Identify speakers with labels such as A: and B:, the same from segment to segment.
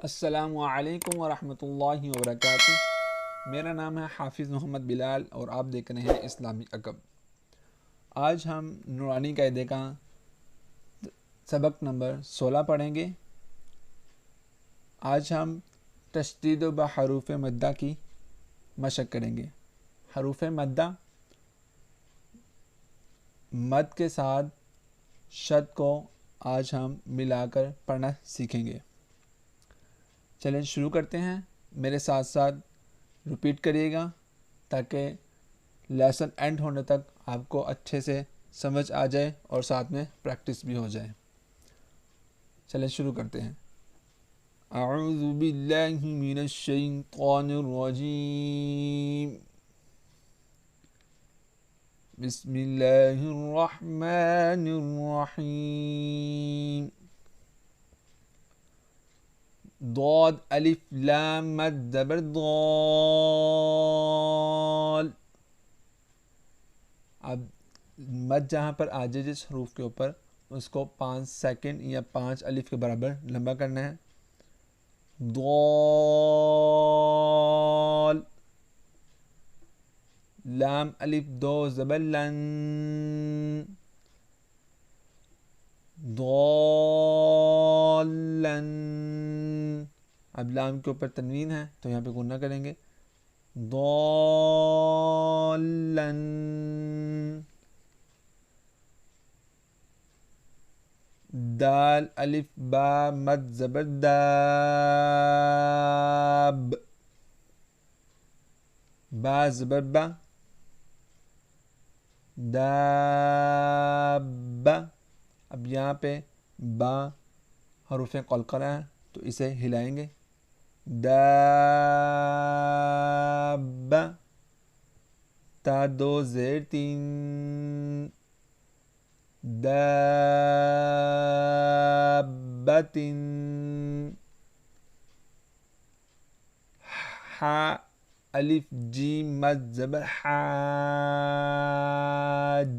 A: السلام علیکم ورحمۃ اللہ وبرکاتہ۔ میرا نام ہے حافظ محمد بلال اور آپ دیکھ رہے ہیں اسلامک اکب۔ آج ہم نورانی قاعدے کا سبق نمبر 16 پڑھیں گے۔ آج ہم تشدید و بحروف مدہ کی مشق کریں گے۔ حروف مدہ مد کے ساتھ شد کو آج ہم ملا کر پڑھنا سیکھیں گے۔ چلیں شروع کرتے ہیں، میرے ساتھ ساتھ ریپیٹ کریے گا تاکہ لیسن اینڈ ہونے تک آپ کو اچھے سے سمجھ آ جائے اور ساتھ میں پریکٹس بھی ہو جائے۔ چلیں شروع کرتے ہیں۔ اعوذ باللہ من الشیطان الرجیم، بسم اللہ الرحمن الرحیم۔ ضاد الف لام مد زبر ضال۔ اب مد جہاں پر آ جائے جس حروف کے اوپر اس کو 5 سیکنڈ یا 5 الف کے برابر لمبا کرنا ہے۔ ضال لام الف دو زبر لن۔ ضالن، اب لام کے اوپر تنوین ہے تو یہاں پہ غنہ کریں گے۔ ضالن، دال الف با مد زبر داب۔ با زبر با، داب۔ اب یہاں پہ با حروف قلقلہ ہے تو اسے ہلائیں گے۔ داب، تا دو زیر تین، دابت۔ حا الف جیم مد زبر حاج،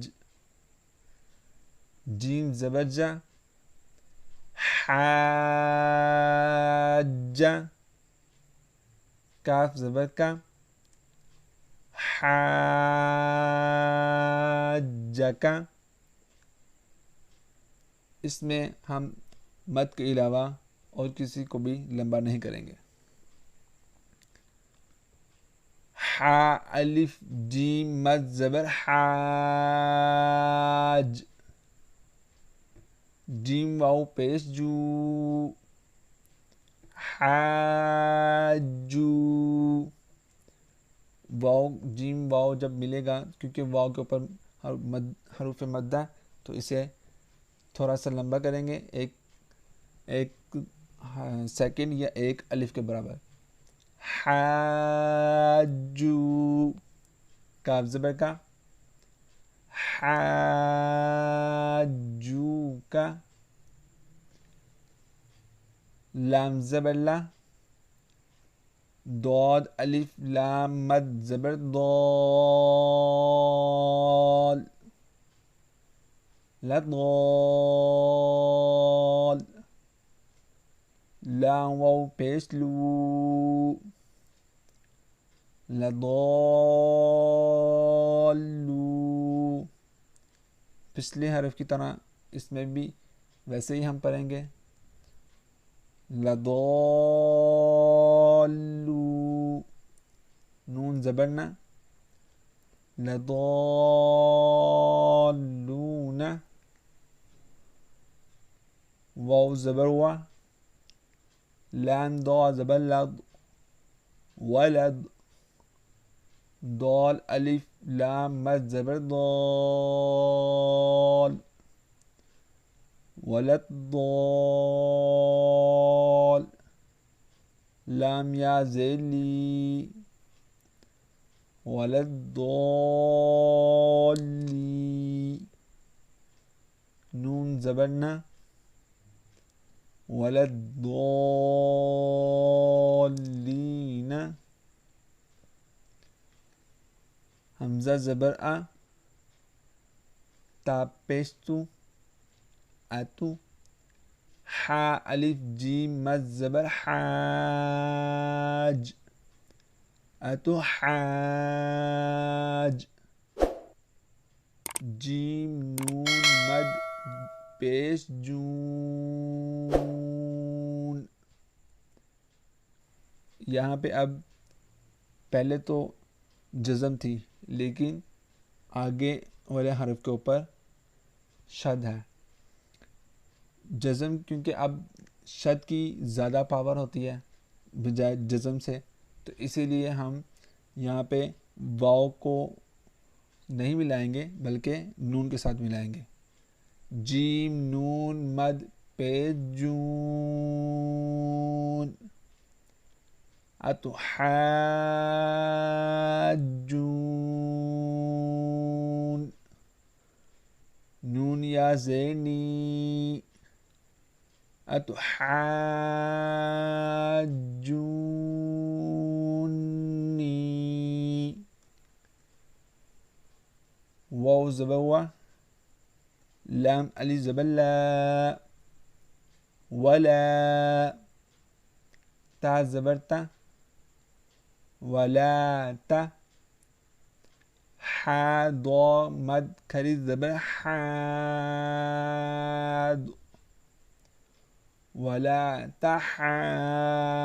A: جیم زبر جا، حاج۔ کاف زبر کا، حاجک۔ اس میں ہم مد کے علاوہ اور کسی کو بھی لمبا نہیں کریں گے۔ حا الف جیم مد زبر حاج، جیم واو پیش جو، حاجو۔ واو جیم واو جب ملے گا، کیونکہ واو کے اوپر حروف مدہ تو اسے تھوڑا سا لمبا کریں گے، ایک سیکنڈ یا ایک الف کے برابر۔ حاجو، کاف زبر کا، حاجو کا۔ لام زبر لا، ضاد الف لام مد زبر ضال، لضال۔ لام واو پیش لو، لضالو۔ پچھلے حرف کی طرح اس میں بھی ویسے ہی ہم پڑھیں گے۔ لضالو، نون زبرنا، لضالون۔ واو زبر وا، لام دو زبر لض، ولد۔ ضال الف لام مد زبر ضال، ولضال۔ لام یا زیر لی، ولضالی۔ نون زبرنا، ولضالین۔ حمزہ زبر آ، تا پیش تو، اتو۔ حا الف جیم مد زبر حاج اتحاج جیم نون مد پیش جون. یہاں پہ اب پہلے تو جزم تھی لیکن آگے والے حرف کے اوپر شد ہے. جزم کیونکہ اب شد کی زیادہ پاور ہوتی ہے بجائے جزم سے، تو اسی لیے ہم یہاں پہ واو کو نہیں ملائیں گے بلکہ نون کے ساتھ ملائیں گے. جیم نون مد پیش جون اتحاجون نون یا زینی اتحاجونی واو زبر وا لام الف زبر لا ولا تا زبر تا ولا تا حا ضا مد کھری زبر حاد ولا تحاد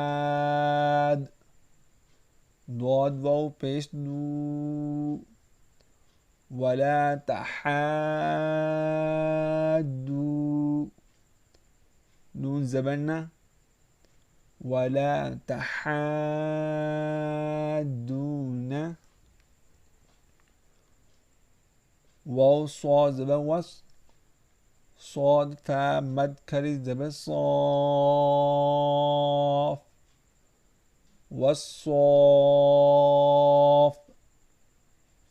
A: ضاد واو پیش دو ولا تحادو نون زبرنا ولا تحادون واو صاد زبر وس صاد فا مد کھری زبر صاف والصاف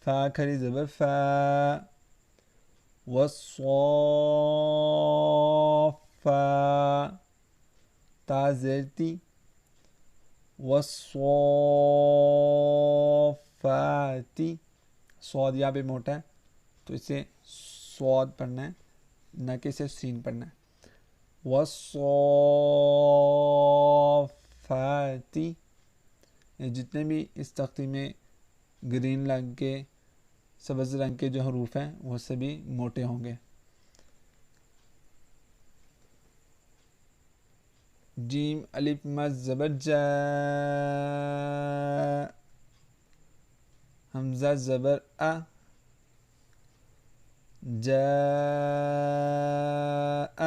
A: فا کھری زبر فا والصافا تا زیرتی والصافاتی صاد یہاں پہ موٹا ہے تو اسے صاد پڑھنا ہے نہ کہ اسے سین پڑھنا ہے. والصافاتی جتنے بھی اس تختی میں گرین رنگ کے سبز رنگ کے جو حروف ہیں وہ سبھی موٹے ہوں گے. جیم الف مد زبر جا حمزہ زبر ا جاء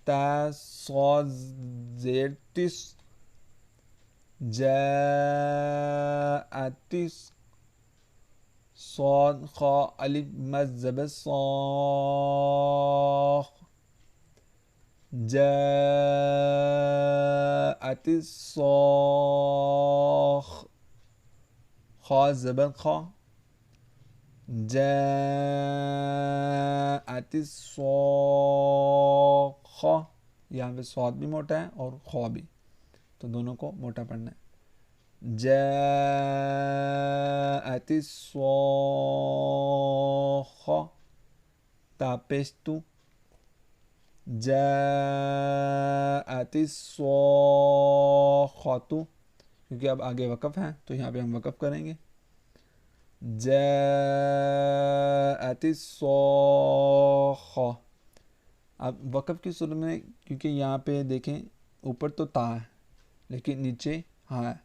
A: تا صاد زیر تس جاءتس صاد خا الف مد زبر صاخ جاءت الصاخ خا زبر خا جاءت الصاخ یہاں پہ صاد بھی موٹا ہے اور خا بھی، تو دونوں کو موٹا پڑھنا ہے. جاءت الصاخ تا پیش تو جاءت الصاخۃ کیونکہ اب آگے وقف ہے تو یہاں پہ ہم وقف کریں گے. جاءت الصاخۃ اب وقف کی صورت میں کیونکہ یہاں پہ دیکھیں اوپر تو تا ہے لیکن نیچے ہاں ہے،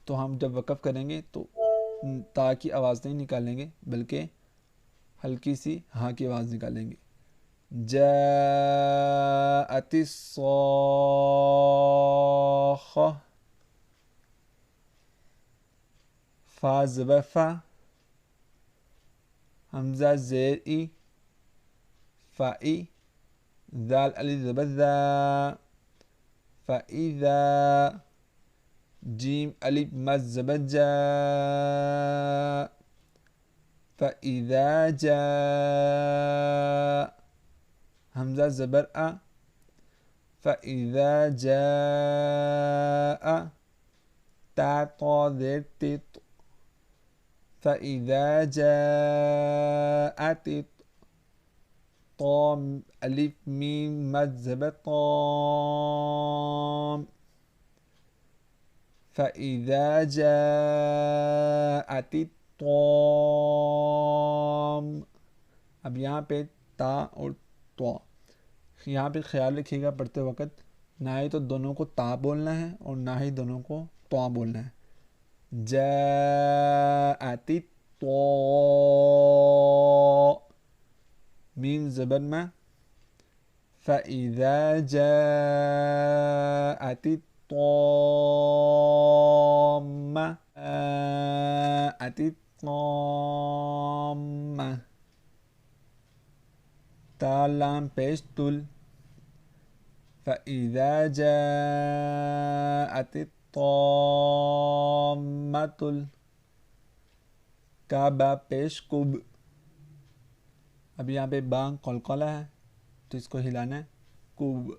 A: تو ہم جب وقف کریں گے تو تا کی آواز نہیں نکالیں گے بلکہ ہلکی سی ہاں کی آواز نکالیں گے. جاءت الصاخۃ فا زبر فا حمزہ زیر ای فائی ذال الف زبر ذا فاذا جیم الف مد زبر جا فاذا جاء حمزہ زبر ا فاذا جاء تا طا زیر تت فاذا جاءت طام الف میم مد زبر طام. فإذا جاءت الطام. اب یہاں پہ تا اور تو، یہاں پہ خیال رکھیے گا پڑھتے وقت نہ ہی تو دونوں کو تا بولنا ہے اور نہ ہی دونوں کو تو بولنا ہے. جاءت الطا میم زبر میں. فإذا جاءت الطامة جاءت الطامة. تا لام پیش تل. فإذا جاءت الطامة کا با پیش کب. اب یہاں پہ با قلقلہ ہے تو اس کو ہلانا ہے کب.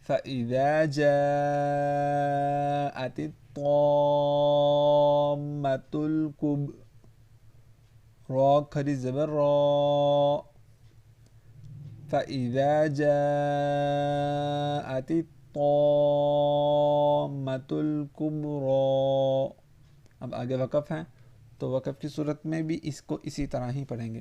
A: فإذا جاءت الطامة الكب. را کھری زبر را. فإذا جاءت الطامة الكبرى. اب آگے وقف ہیں تو وقف کی صورت میں بھی اس کو اسی طرح ہی پڑھیں گے.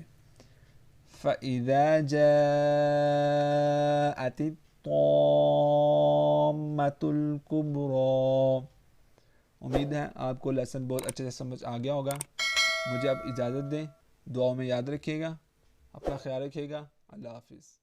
A: فإذا جاءت الطامة الكبرى. امید ہے آپ کو لیسن بہت اچھے سے سمجھ آ گیا ہوگا. مجھے اب اجازت دیں، دعاؤں میں یاد رکھیے گا، اپنا خیال رکھیے گا. اللہ حافظ.